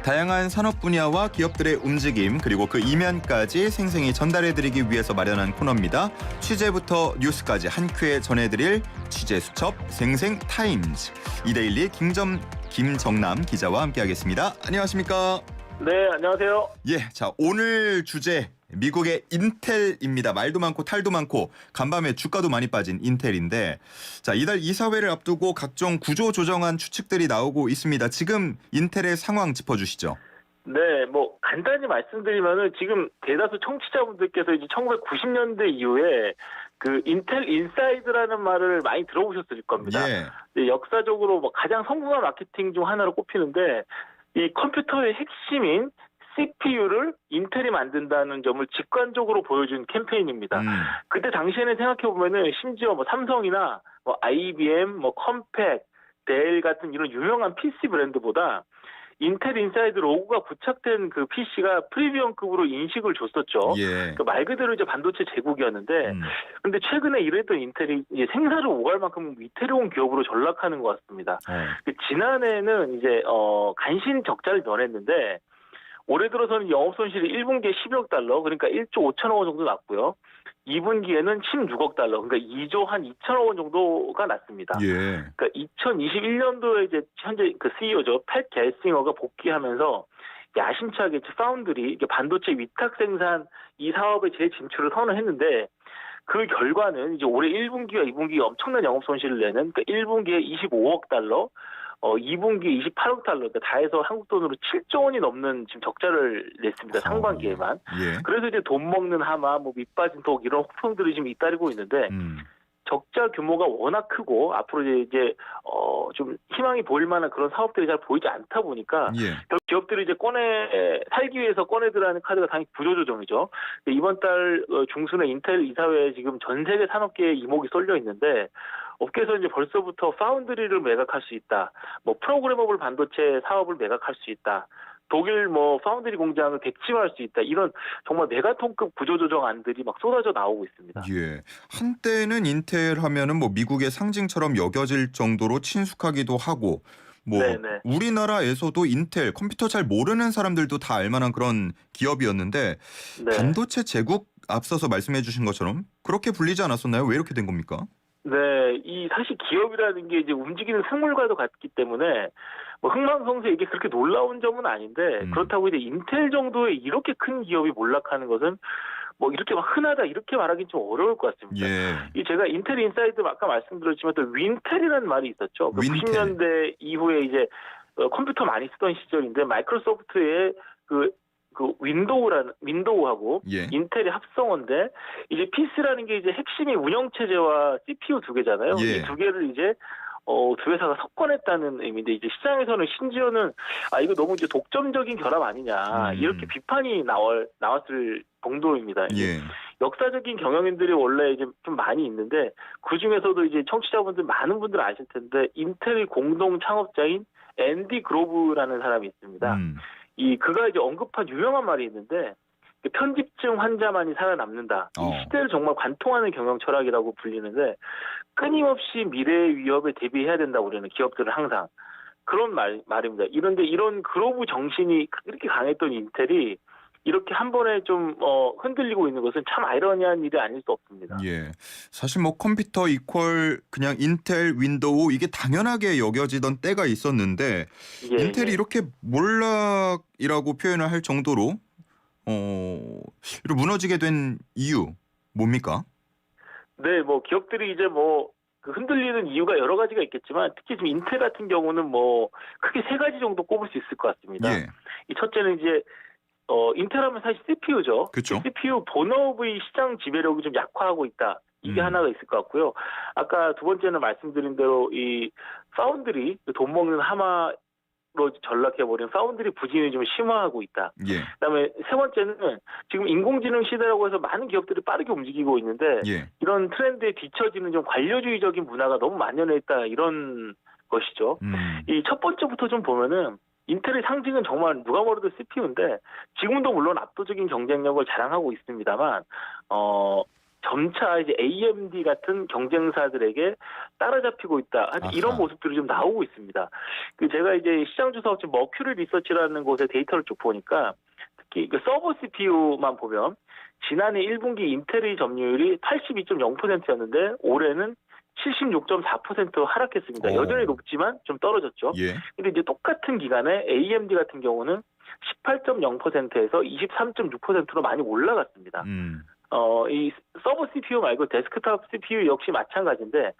다양한 산업 분야와 기업들의 움직임 그리고 그 이면까지 생생히 전달해드리기 위해서 마련한 코너입니다. 취재부터 뉴스까지 한 큐에 전해드릴 취재 수첩 생생타임즈. 이데일리 김정남 기자와 함께하겠습니다. 안녕하십니까? 네, 안녕하세요. 예, 자 오늘 주제 미국의 인텔입니다. 말도 많고 탈도 많고 간밤에 주가도 많이 빠진 인텔인데, 자 이달 이사회를 앞두고 각종 구조 조정안 추측들이 나오고 있습니다. 지금 인텔의 상황 짚어주시죠. 네, 뭐 간단히 말씀드리면은 지금 대다수 청취자분들께서 이제 1990년대 이후에 그 인텔 인사이드라는 말을 많이 들어보셨을 겁니다. 예. 역사적으로 뭐 가장 성공한 마케팅 중 하나로 꼽히는데, 이 컴퓨터의 핵심인 CPU를 인텔이 만든다는 점을 직관적으로 보여준 캠페인입니다. 그때 당시에는 생각해보면은 심지어 뭐 삼성이나 뭐 IBM, 뭐 컴팩, 델 같은 이런 유명한 PC 브랜드보다 인텔 인사이드 로고가 부착된 그 PC가 프리미엄급으로 인식을 줬었죠. 예. 그 말 그대로 이제 반도체 제국이었는데, 근데 최근에 이랬던 인텔이 이제 생사를 오갈 만큼 위태로운 기업으로 전락하는 것 같습니다. 지난해는 이제 간신히 적자를 면했는데, 올해 들어서는 영업 손실이 1분기에 10억 달러, 그러니까 1조 5천억 원 정도 났고요. 2분기에는 16억 달러, 그러니까 2조 한 2천억 원 정도가 났습니다. 예. 그러니까 2021년도에 이제 현재 그 CEO죠, 팻 갤싱어가 복귀하면서 야심차게 파운드리, 반도체 위탁 생산 이 사업에 재진출을 선언했는데, 그 결과는 이제 올해 1분기와 2분기에 엄청난 영업 손실을 내는, 그러니까 1분기에 25억 달러, 2분기에 28억 달러, 그러니까 다 해서 한국 돈으로 7조 원이 넘는 지금 적자를 냈습니다. 상반기에만. 예. 그래서 이제 돈 먹는 하마, 뭐 밑빠진 독 이런 혹평들이 지금 잇따르고 있는데, 적자 규모가 워낙 크고 앞으로 이제 좀 희망이 보일 만한 그런 사업들이 잘 보이지 않다 보니까, 예. 기업들이 이제 살기 위해서 꺼내들어가는 카드가 당연히 구조조정이죠. 이번 달 중순에 인텔 이사회에 지금 전 세계 산업계에 이목이 쏠려 있는데, 업계에서 이제 벌써부터 파운드리를 매각할 수 있다, 뭐 프로그래머블 반도체 사업을 매각할 수 있다, 독일 뭐 파운드리 공장을 백지화할 수 있다, 이런 정말 메가톤급 구조조정안들이 막 쏟아져 나오고 있습니다. 예. 한때는 인텔 하면은 뭐 미국의 상징처럼 여겨질 정도로 친숙하기도 하고, 뭐 네네. 우리나라에서도 인텔 컴퓨터 잘 모르는 사람들도 다 알만한 그런 기업이었는데, 네. 반도체 제국 앞서서 말씀해 주신 것처럼 그렇게 불리지 않았었나요? 왜 이렇게 된 겁니까? 네, 이 사실 기업이라는 게 이제 움직이는 생물과도 같기 때문에 뭐 흥망성쇠 이게 그렇게 놀라운 점은 아닌데, 그렇다고 이제 인텔 정도의 이렇게 큰 기업이 몰락하는 것은 뭐 이렇게 막 흔하다 이렇게 말하기는 좀 어려울 것 같습니다. 예. 이 제가 인텔 인사이드 아까 말씀드렸지만 또 윈텔이라는 말이 있었죠. 그 윈텔. 90년대 이후에 이제 컴퓨터 많이 쓰던 시절인데, 마이크로소프트의 그 윈도우하고 예. 인텔이 합성어인데, 이제 PC라는 게 이제 핵심이 운영체제와 CPU 두 개잖아요. 예. 이 두 개를 이제 두 회사가 섞어냈다는 의미인데, 이제 시장에서는 심지어는 이거 너무 이제 독점적인 결합 아니냐, 이렇게 비판이 나왔을 정도입니다. 예. 역사적인 경영인들이 원래 이제 좀 많이 있는데, 그 중에서도 이제 청취자분들 많은 분들 아실 텐데, 인텔 공동 창업자인 앤디 그로브라는 사람이 있습니다. 그가 이제 언급한 유명한 말이 있는데, 편집증 환자만이 살아남는다. 이 시대를 정말 관통하는 경영 철학이라고 불리는데, 끊임없이 미래의 위협에 대비해야 된다고 우리는 기업들은 항상 그런 말입니다. 이런데 이런 그로브 정신이 이렇게 강했던 인텔이 이렇게 한 번에 좀 흔들리고 있는 것은 참 아이러니한 일이 아닐 수 없습니다. 예. 사실 뭐 컴퓨터 이퀄 그냥 인텔 윈도우 이게 당연하게 여겨지던 때가 있었는데, 인텔이 이렇게 몰락이라고 표현을 할 정도로 이렇게 무너지게 된 이유 뭡니까? 네, 뭐 기업들이 이제 그 흔들리는 이유가 여러 가지가 있겠지만, 특히 지금 인텔 같은 경우는 뭐 크게 세 가지 정도 꼽을 수 있을 것 같습니다. 예. 이 첫째는 이제 인텔하면 사실 CPU죠. 그렇죠. CPU 본업의 시장 지배력이 좀 약화하고 있다. 이게 하나가 있을 것 같고요. 아까 두 번째는 말씀드린 대로 이 파운드리, 돈 먹는 하마로 전락해버린 파운드리 부진이 좀 심화하고 있다. 예. 그다음에 세 번째는 지금 인공지능 시대라고 해서 많은 기업들이 빠르게 움직이고 있는데, 예. 이런 트렌드에 뒤처지는 좀 관료주의적인 문화가 너무 만연해 있다, 이런 것이죠. 이 첫 번째부터 좀 보면은, 인텔의 상징은 정말 누가 뭐래도 CPU인데, 지금도 물론 압도적인 경쟁력을 자랑하고 있습니다만, 점차 이제 AMD 같은 경쟁사들에게 따라잡히고 있다. 아하. 이런 모습들이 좀 나오고 있습니다. 제가 이제 시장 조사업체 머큐리 리서치라는 곳에 데이터를 쭉 보니까 특히 서버 CPU만 보면 지난해 1분기 인텔의 점유율이 82.0%였는데 올해는 76.4% 하락했습니다. 여전히 높지만 좀 떨어졌죠. 예. 근데 이제 똑같은 기간에 AMD 같은 경우는 18.0%에서 23.6%로 많이 올라갔습니다. 이 서버 CPU 말고 데스크탑 CPU 역시 마찬가지인데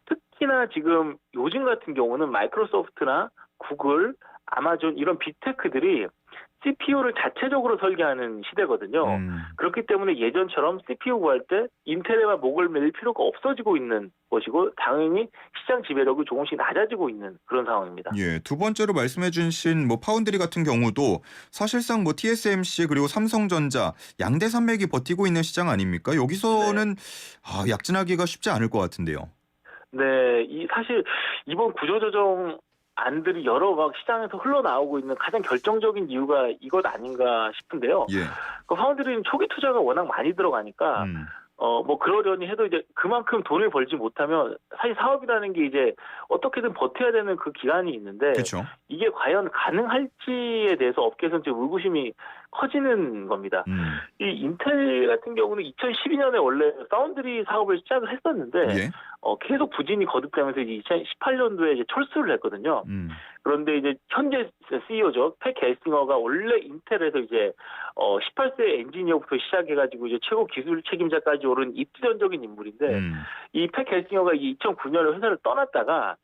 특히나 지금 요즘 같은 경우는 마이크로소프트나 구글, 아마존 이런 빅테크들이 CPU를 자체적으로 설계하는 시대거든요. 그렇기 때문에 예전처럼 CPU 구할 때 인텔에만 목을 매일 필요가 없어지고 있는 것이고 당연히 시장 지배력이 조금씩 낮아지고 있는 그런 상황입니다. 예, 두 번째로 말씀해 주신 파운드리 같은 경우도 사실상 TSMC 그리고 삼성전자 양대 산맥이 버티고 있는 시장 아닙니까? 여기서는 약진하기가 쉽지 않을 것 같은데요. 네, 사실 이번 구조조정 안들이 여러 시장에서 흘러나오고 있는 가장 결정적인 이유가 이것 아닌가 싶은데요. 예. 파운드리는 초기 투자가 워낙 많이 들어가니까 그러려니 해도 이제 그만큼 돈을 벌지 못하면 사실 사업이라는 게 이제 어떻게든 버텨야 되는 그 기간이 있는데 그렇죠. 이게 과연 가능할지에 대해서 업계에서는 지금 의구심이 커지는 겁니다. 이 인텔 같은 경우는 2012년에 원래 파운드리 사업을 시작을 했었는데 예. 계속 부진이 거듭되면서 이제 2018년도에 이제 철수를 했거든요. 그런데 이제 현재 CEO죠. 팩 겔싱어가 원래 인텔에서 이제 18세 엔지니어부터 시작해가지고 이제 최고 기술 책임자까지 오른 입지전적인 인물인데 이 팩 겔싱어가 2009년에 회사를 떠났다가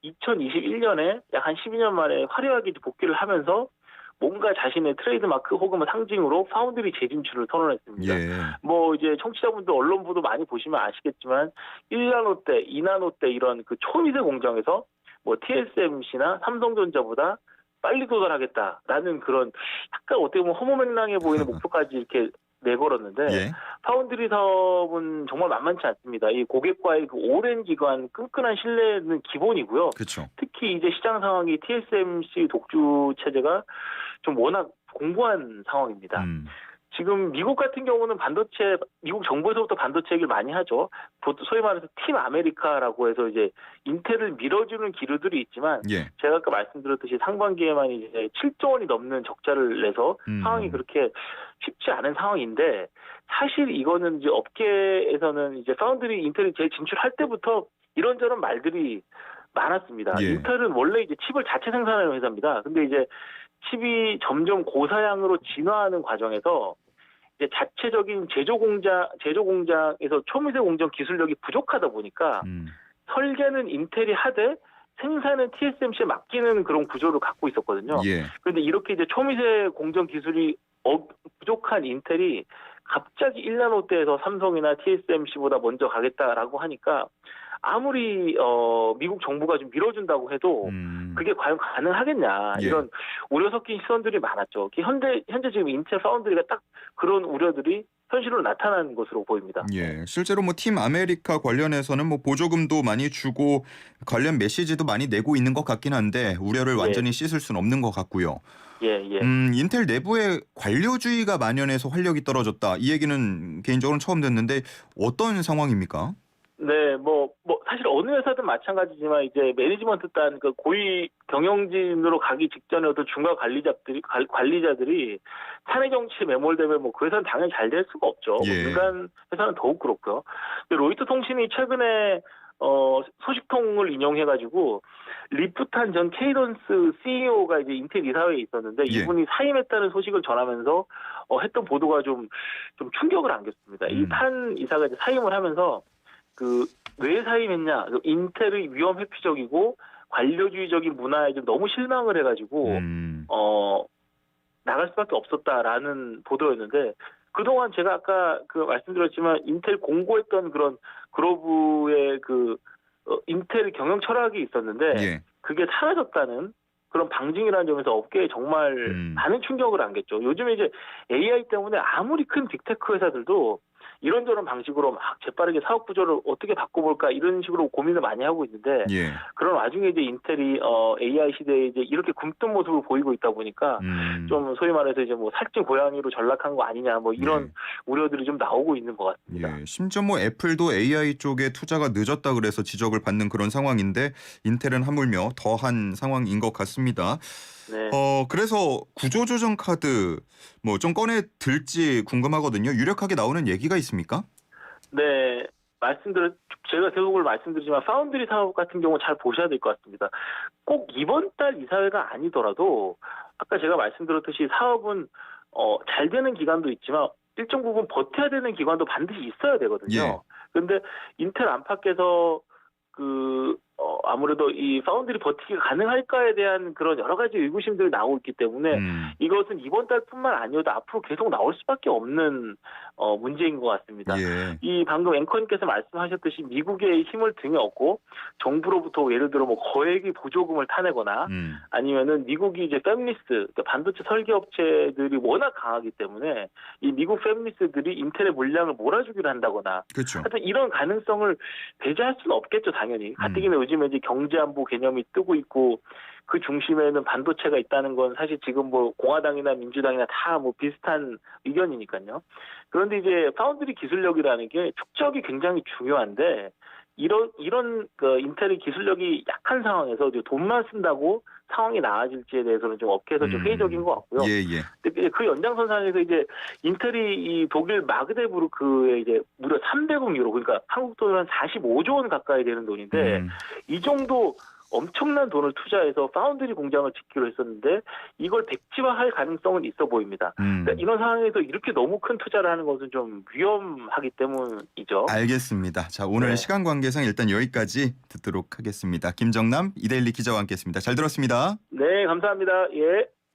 2021년에 약 한 12년 만에 화려하게 복귀를 하면서 뭔가 자신의 트레이드 마크 혹은 상징으로 파운드리 재진출을 선언했습니다. 예. 이제 청취자분들 언론 보도 많이 보시면 아시겠지만 1나노 때, 2나노 때 이런 그 초미세 공정에서 TSMC나 삼성전자보다 빨리 도달하겠다라는 그런 약간 어떻게 보면 허무맹랑해 보이는 목표까지 이렇게 내걸었는데 예. 파운드리 사업은 정말 만만치 않습니다. 이 고객과의 그 오랜 기간 끈끈한 신뢰는 기본이고요. 그렇죠. 특히 이제 시장 상황이 TSMC 독주 체제가 좀 워낙 공고한 상황입니다. 지금 미국 같은 경우는 미국 정부에서부터 반도체 얘기를 많이 하죠. 소위 말해서 팀 아메리카라고 해서 이제 인텔을 밀어주는 기류들이 있지만 예. 제가 아까 말씀드렸듯이 상반기에만 이제 7조 원이 넘는 적자를 내서 상황이 그렇게 쉽지 않은 상황인데 사실 이거는 이제 업계에서는 이제 파운드리 인텔이 진출할 때부터 이런저런 말들이 많았습니다. 예. 인텔은 원래 이제 칩을 자체 생산하는 회사입니다. 근데 이제 칩이 점점 고사양으로 진화하는 과정에서 이제 자체적인 제조 공장에서 초미세 공정 기술력이 부족하다 보니까 설계는 인텔이 하되 생산은 TSMC에 맡기는 그런 구조를 갖고 있었거든요. 예. 그런데 이렇게 이제 초미세 공정 기술이 부족한 인텔이 갑자기 1나노대에서 삼성이나 TSMC보다 먼저 가겠다라고 하니까 아무리 미국 정부가 좀 밀어준다고 해도 그게 과연 가능하겠냐 이런 우려 섞인 시선들이 많았죠. 현재 지금 인텔 파운드리가 딱 그런 우려들이 현실로 나타난 것으로 보입니다. 예, 실제로 팀 아메리카 관련해서는 보조금도 많이 주고 관련 메시지도 많이 내고 있는 것 같긴 한데 우려를 완전히 씻을 수는 없는 것 같고요. 예. 인텔 내부에 관료주의가 만연해서 활력이 떨어졌다. 이 얘기는 개인적으로는 처음 듣는데 어떤 상황입니까? 네, 사실 어느 회사든 마찬가지지만 이제 매니지먼트 단 그 고위 경영진으로 가기 전에 어떤 중간 관리자들이 사내 정치에 매몰되면 그 회사는 당연히 잘 될 수가 없죠. 예. 민간 회사는 더욱 그렇고요. 로이터 통신이 최근에 소식통을 인용해가지고 리프탄 전 케이던스 CEO가 이제 인텔 이사회에 있었는데 이분이 사임했다는 소식을 전하면서 했던 보도가 좀 충격을 안겼습니다. 이 탄 이사가 이제 사임을 하면서 왜 사임했냐? 인텔의 위험 회피적이고 관료주의적인 문화에 좀 너무 실망을 해가지고 나갈 수밖에 없었다라는 보도였는데 그동안 제가 아까 말씀드렸지만 인텔 공고했던 그런 그로브의 인텔 경영 철학이 있었는데 그게 사라졌다는 그런 방증이라는 점에서 업계에 정말 많은 충격을 안겼죠. 요즘에 이제 AI 때문에 아무리 큰 빅테크 회사들도 이런저런 방식으로 막 재빠르게 사업 구조를 어떻게 바꿔볼까 이런 식으로 고민을 많이 하고 있는데 예. 그런 와중에 이제 인텔이 AI 시대에 이제 이렇게 굼뜬 모습을 보이고 있다 보니까 좀 소위 말해서 이제 뭐 살찐 고양이로 전락한 거 아니냐 뭐 이런 우려들이 좀 나오고 있는 것 같습니다. 예. 심지어 뭐 애플도 AI 쪽에 투자가 늦었다 그래서 지적을 받는 그런 상황인데 인텔은 하물며 더한 상황인 것 같습니다. 네. 그래서 구조조정 카드 뭐 좀 꺼내 들지 궁금하거든요. 유력하게 나오는 얘기가 있습니까? 네. 제가 계속 말씀드리지만 파운드리 사업 같은 경우 잘 보셔야 될 것 같습니다. 꼭 이번 달 이사회가 아니더라도 아까 제가 말씀드렸듯이 사업은 잘 되는 기간도 있지만 일정 부분 버텨야 되는 기간도 반드시 있어야 되거든요. 예. 그런데 인텔 안팎에서 아무래도 이 파운드리 버티기가 가능할까에 대한 그런 여러 가지 의구심들이 나오고 있기 때문에 이것은 이번 달뿐만 아니어도 앞으로 계속 나올 수밖에 없는 문제인 것 같습니다. 예. 이 방금 앵커님께서 말씀하셨듯이 미국의 힘을 등에 업고 정부로부터 예를 들어 뭐 거액의 보조금을 타내거나 아니면은 미국이 이제 팹리스 그러니까 반도체 설계 업체들이 워낙 강하기 때문에 이 미국 팹리스들이 인텔의 물량을 몰아주기로 한다거나 그렇죠. 하여튼 이런 가능성을 배제할 수는 없겠죠, 당연히. 가뜩이나 요즘에 이제 경제안보 개념이 뜨고 있고 그 중심에는 반도체가 있다는 건 사실 지금 뭐 공화당이나 민주당이나 다 뭐 비슷한 의견이니까요. 그런데 이제 파운드리 기술력이라는 게 축적이 굉장히 중요한데 이런 그 인텔의 기술력이 약한 상황에서 이제 돈만 쓴다고 상황이 나아질지에 대해서는 좀 업계에서 좀 회의적인 것 같고요. 예, 예. 근데 그 연장선상에서 이제 인텔이 이 독일 마그데부르크에 이제 무려 300억 유로 그러니까 한국 돈으로 한 45조 원 가까이 되는 돈인데 이 정도 엄청난 돈을 투자해서 파운드리 공장을 짓기로 했었는데 이걸 백지화할 가능성은 있어 보입니다. 그러니까 이런 상황에서 이렇게 너무 큰 투자를 하는 것은 좀 위험하기 때문이죠. 알겠습니다. 자, 오늘 네. 시간 관계상 일단 여기까지 듣도록 하겠습니다. 김정남 이데일리 기자와 함께했습니다. 잘 들었습니다. 네, 감사합니다. 예.